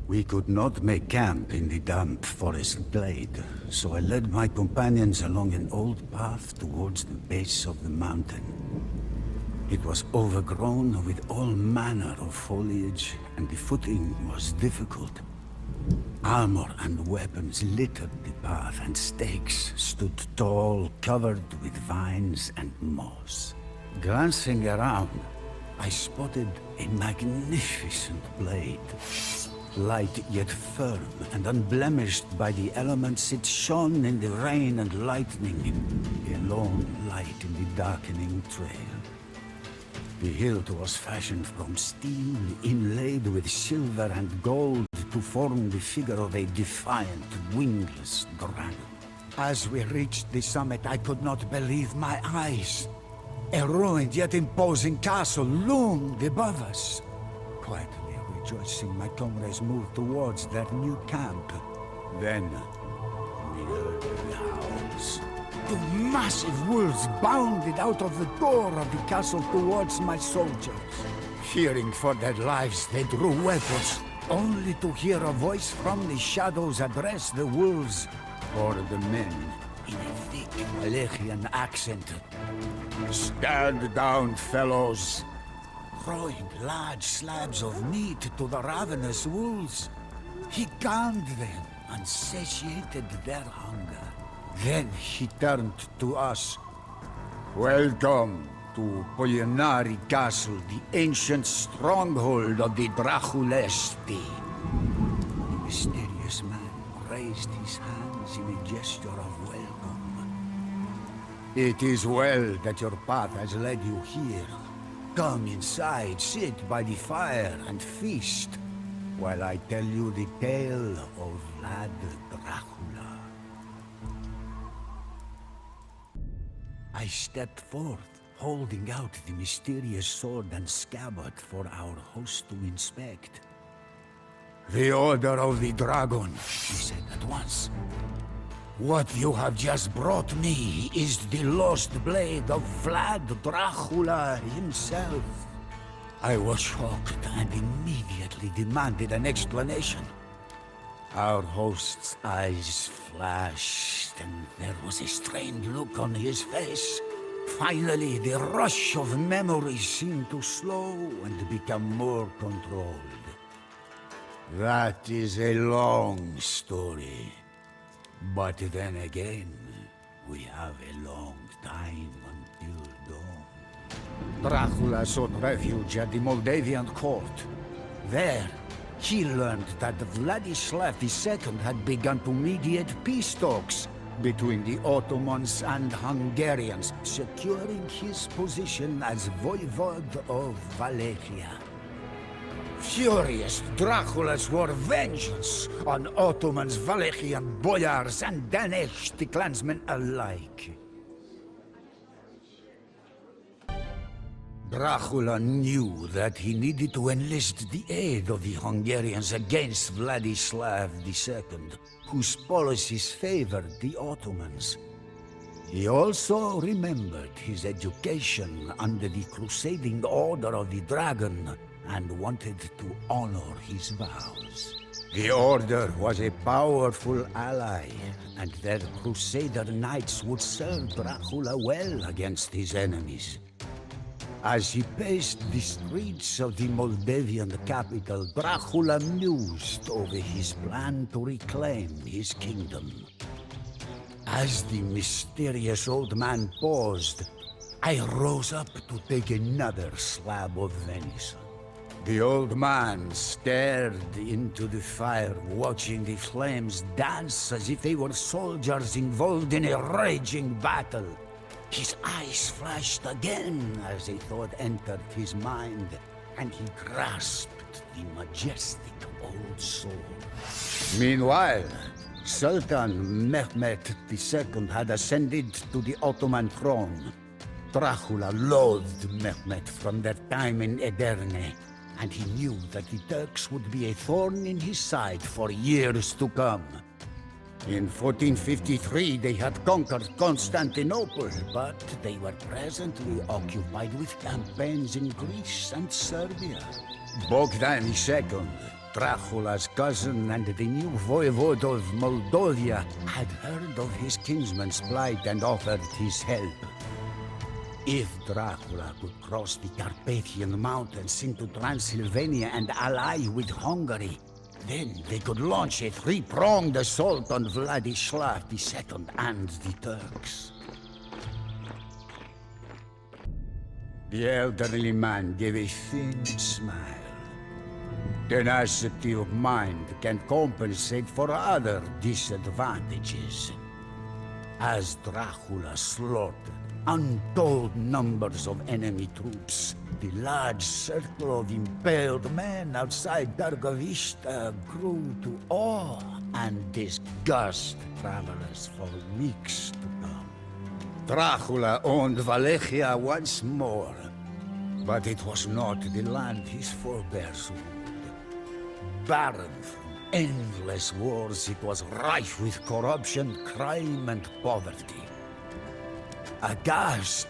We could not make camp in the damp forest glade, so I led my companions along an old path towards the base of the mountain. It was overgrown with all manner of foliage, and the footing was difficult. Armor and weapons littered the path, and stakes stood tall, covered with vines and moss. Glancing around, I spotted a magnificent blade. Light yet firm and unblemished by the elements, it shone in the rain and lightning, a lone light in the darkening trail. The hilt was fashioned from steel inlaid with silver and gold to form the figure of a defiant, wingless dragon. As we reached the summit, I could not believe my eyes. A ruined yet imposing castle loomed above us. Quietly rejoicing, my comrades moved towards their new camp. Then we heard the howls. Two massive wolves bounded out of the door of the castle towards my soldiers. Fearing for their lives, they drew weapons, only to hear a voice from the shadows address the wolves, or the men, in a thick Malachian accent. "Stand down, fellows!" Throwing large slabs of meat to the ravenous wolves, he calmed them and satiated their hunger. Then he turned to us. "Welcome to Polynari Castle, the ancient stronghold of the Draculesti." The mysterious man raised his hands in a gesture of welcome. "It is well that your path has led you here. Come inside, sit by the fire and feast, while I tell you the tale of Vlad Dracula." I stepped forth, holding out the mysterious sword and scabbard for our host to inspect. "The Order of the Dragon," he said at once. "What you have just brought me is the lost blade of Vlad Dracula himself." I was shocked and immediately demanded an explanation. Our host's eyes flashed, and there was a strained look on his face. Finally, the rush of memories seemed to slow and become more controlled. "That is a long story. But then again, we have a long time until dawn." Dracula sought refuge at the Moldavian court. There, he learned that Vladislav II had begun to mediate peace talks between the Ottomans and Hungarians, securing his position as voivode of Wallachia. Furious, Dracula swore vengeance on Ottomans, Wallachian boyars, and Danish clansmen alike. Dracula knew that he needed to enlist the aid of the Hungarians against Vladislav II, whose policies favored the Ottomans. He also remembered his education under the crusading Order of the Dragon, and wanted to honor his vows. The Order was a powerful ally, and their Crusader knights would serve Dracula well against his enemies. As he paced the streets of the Moldavian capital, Dracula mused over his plan to reclaim his kingdom. As the mysterious old man paused, I rose up to take another slab of venison. The old man stared into the fire, watching the flames dance as if they were soldiers involved in a raging battle. His eyes flashed again as a thought entered his mind, and he grasped the majestic old sword. Meanwhile, Sultan Mehmet II had ascended to the Ottoman throne. Dracula loathed Mehmet from their time in Edirne, and he knew that the Turks would be a thorn in his side for years to come. In 1453 they had conquered Constantinople, but they were presently occupied with campaigns in Greece and Serbia. Bogdan II, Dracula's cousin and the new voivode of Moldavia had heard of his kinsman's plight and offered his help. If Dracula could cross the Carpathian Mountains into Transylvania and ally with Hungary, then they could launch a three-pronged assault on Vladislav II and the Turks. The elderly man gave a thin smile. Tenacity of mind can compensate for other disadvantages. As Dracula slaughtered untold numbers of enemy troops, the large circle of impaled men outside Dargovista grew to awe and disgust travelers for weeks to come. Dracula owned Wallachia once more, but it was not the land his forebears ruled. Barren from endless wars, it was rife with corruption, crime, and poverty. Aghast,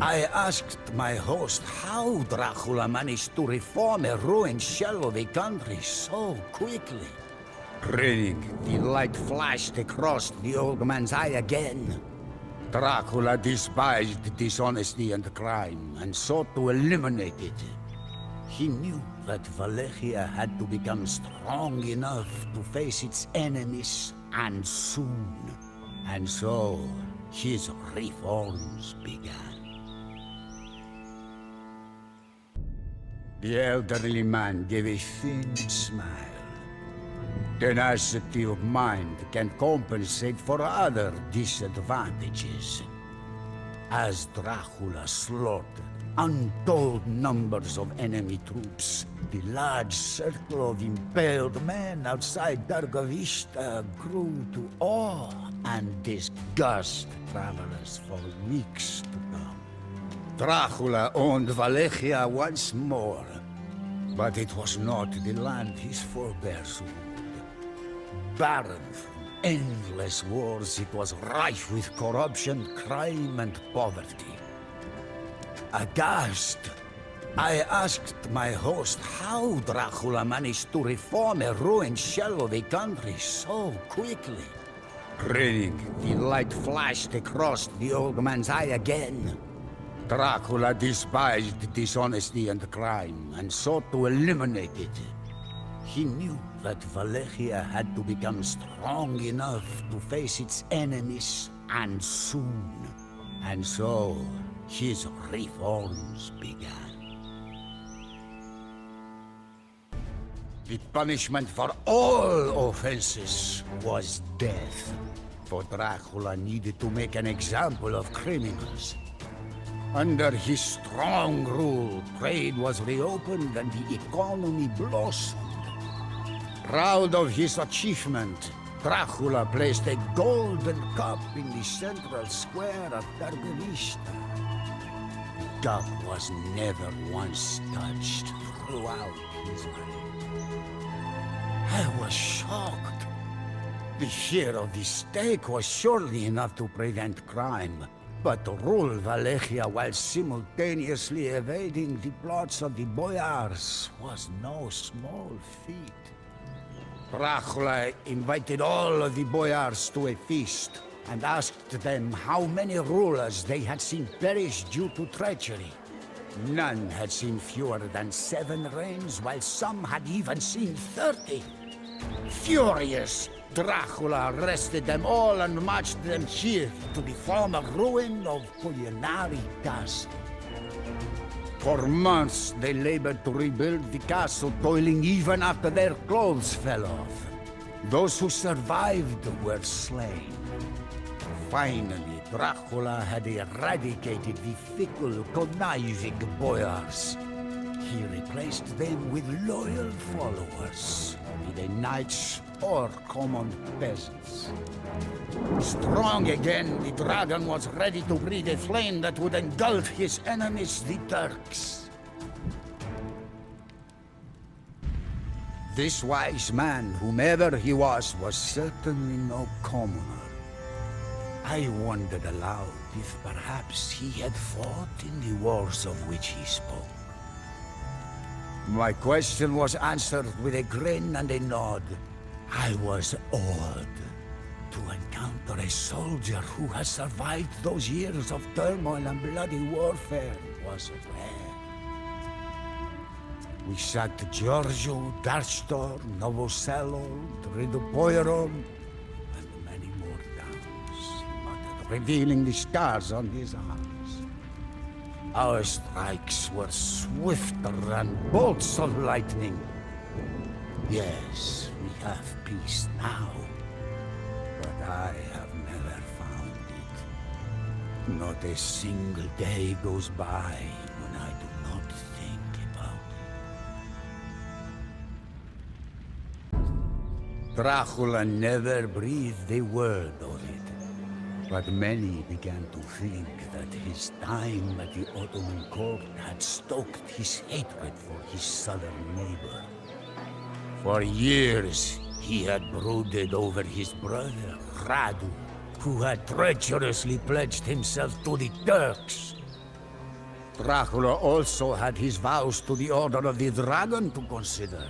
I asked my host how Dracula managed to reform a ruined shell of a country so quickly. Grinning, the light flashed across the old man's eye again. Dracula despised dishonesty and crime and sought to eliminate it. He knew that Wallachia had to become strong enough to face its enemies, and soon. And so, his reforms began. The elderly man gave a thin smile. Tenacity of mind can compensate for other disadvantages. As Dracula slaughtered untold numbers of enemy troops, the large circle of impaled men outside Dargovista grew to awe and disgust travelers for weeks to come. Dracula owned Wallachia once more, but it was not the land his forebears ruled. Barren from endless wars, it was rife with corruption, crime, and poverty. Aghast, I asked my host how Dracula managed to reform a ruined shell of a country so quickly. Grinning, the light flashed across the old man's eye again. Dracula despised dishonesty and crime and sought to eliminate it. He knew that Wallachia had to become strong enough to face its enemies, and soon. And so, his reforms began. The punishment for all offenses was death, for Dracula needed to make an example of criminals. Under his strong rule, trade was reopened and the economy blossomed. Proud of his achievement, Dracula placed a golden cup in the central square of Dargovista. The cup was never once touched throughout his life. I was shocked. The share of the stake was surely enough to prevent crime, but to rule Wallachia while simultaneously evading the plots of the boyars was no small feat. Dracula invited all of the boyars to a feast and asked them how many rulers they had seen perish due to treachery. None had seen fewer than 7 reigns, while some had even seen 30. Furious, Dracula arrested them all and marched them here to the former ruin of Pulinari Castle. For months they labored to rebuild the castle, toiling even after their clothes fell off. Those who survived were slain. Finally, Dracula had eradicated the fickle, conniving boyars. He replaced them with loyal followers, be they knights or common peasants. Strong again, the dragon was ready to breathe a flame that would engulf his enemies, the Turks. This wise man, whomever he was certainly no commoner. I wondered aloud if perhaps he had fought in the wars of which he spoke. My question was answered with a grin and a nod. I was awed. To encounter a soldier who has survived those years of turmoil and bloody warfare was rare. We sacked Giorgio, Darstor, Novoselo, Tridopoiron, and many more towns, he muttered, revealing the scars on his arms. Our strikes were swifter than bolts of lightning. Yes, we have peace now. But I have never found it. Not a single day goes by when I do not think about it. Dracula never breathed a word of it, but many began to think that his time at the Ottoman court had stoked his hatred for his southern neighbor. For years, he had brooded over his brother, Radu, who had treacherously pledged himself to the Turks. Dracula also had his vows to the Order of the Dragon to consider.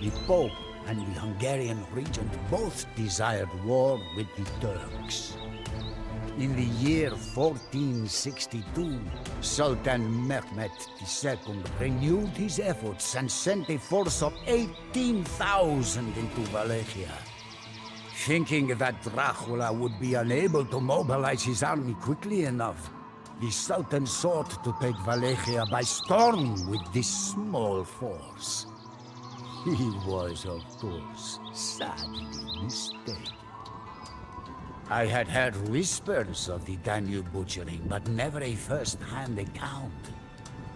The Pope and the Hungarian regent both desired war with the Turks. In the year 1462, Sultan Mehmed II renewed his efforts and sent a force of 18,000 into Wallachia. Thinking that Dracula would be unable to mobilize his army quickly enough, the Sultan sought to take Wallachia by storm with this small force. He was, of course, sadly mistaken. I had heard whispers of the Danube butchering, but never a first-hand account.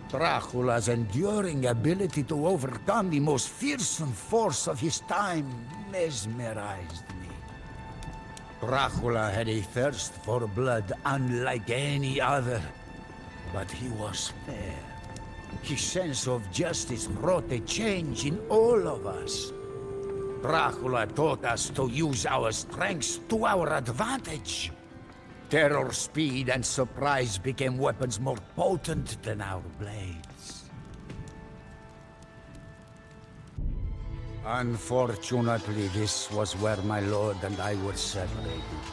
Dracula's enduring ability to overcome the most fearsome force of his time mesmerized me. Dracula had a thirst for blood unlike any other, but he was fair. His sense of justice wrought a change in all of us. Dracula taught us to use our strengths to our advantage. Terror, speed, and surprise became weapons more potent than our blades. Unfortunately, this was where my lord and I were separated.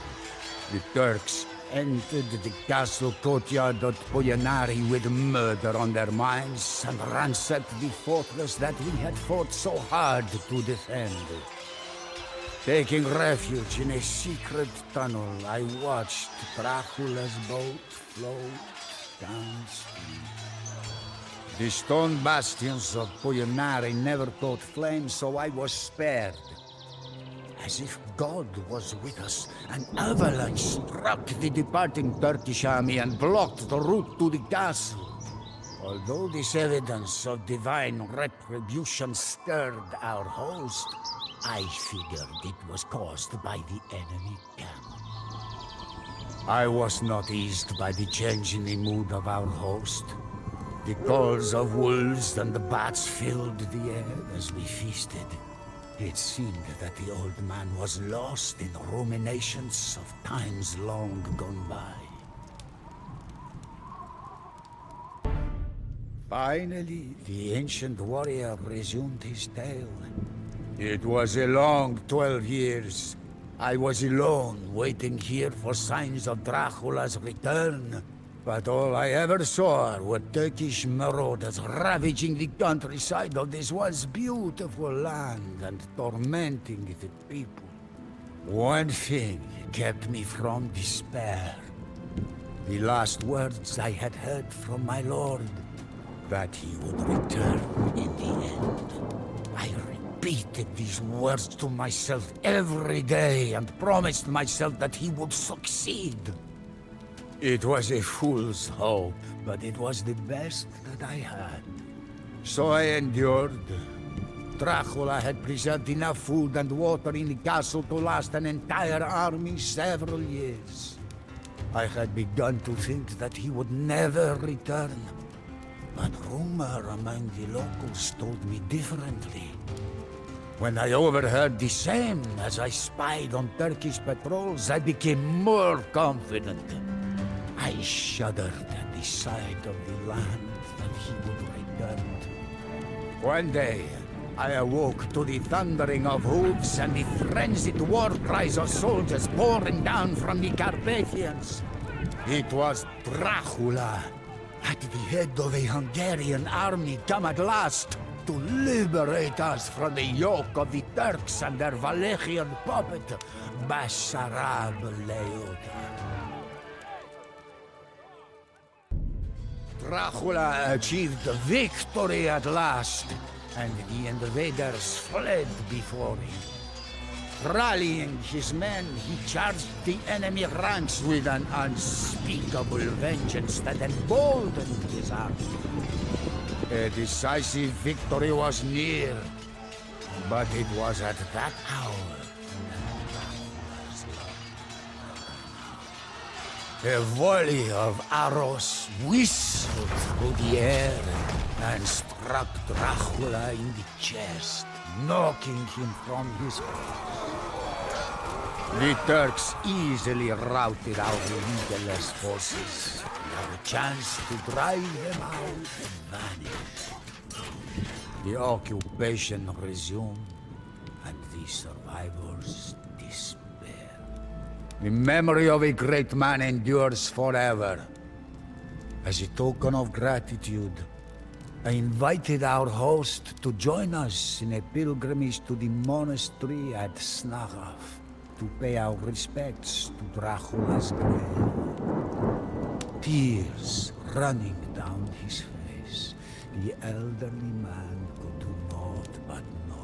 The Turks entered the castle courtyard at Poyanari with murder on their minds and ransacked the fortress that we had fought so hard to defend. Taking refuge in a secret tunnel, I watched Dracula's boat float downstream. The stone bastions of Poyanari never caught flame, so I was spared. As if God was with us, an avalanche struck the departing Turkish army and blocked the route to the castle. Although this evidence of divine retribution stirred our host, I figured it was caused by the enemy camp. I was not eased by the change in the mood of our host. The calls of wolves and the bats filled the air as we feasted. It seemed that the old man was lost in ruminations of times long gone by. Finally, the ancient warrior resumed his tale. It was a long 12 years. I was alone, waiting here for signs of Dracula's return. But all I ever saw were Turkish marauders ravaging the countryside of this once beautiful land and tormenting the people. One thing kept me from despair. The last words I had heard from my lord, that he would return in the end. I repeated these words to myself every day and promised myself that he would succeed. It was a fool's hope, but it was the best that I had. So I endured. Dracula had preserved enough food and water in the castle to last an entire army several years. I had begun to think that he would never return. But rumor among the locals told me differently. When I overheard the same as I spied on Turkish patrols, I became more confident. I shuddered at the sight of the land that he would return to. One day, I awoke to the thundering of hooves and the frenzied war cries of soldiers pouring down from the Carpathians. It was Dracula, at the head of a Hungarian army come at last to liberate us from the yoke of the Turks and their Wallachian puppet, Basarab Leota. Dracula achieved victory at last, and the invaders fled before him. Rallying his men, he charged the enemy ranks with an unspeakable vengeance that emboldened his army. A decisive victory was near, but it was at that hour that a volley of arrows whistled through the air and struck Dracula in the chest, knocking him from his horse. The Turks easily routed our leaderless forces, and our chance to drive them out vanished. The occupation resumed, and the survivors despair. The memory of a great man endures forever. As a token of gratitude, I invited our host to join us in a pilgrimage to the monastery at Snagov to pay our respects to Dracula's grave. Tears running down his face, the elderly man could do naught but nod.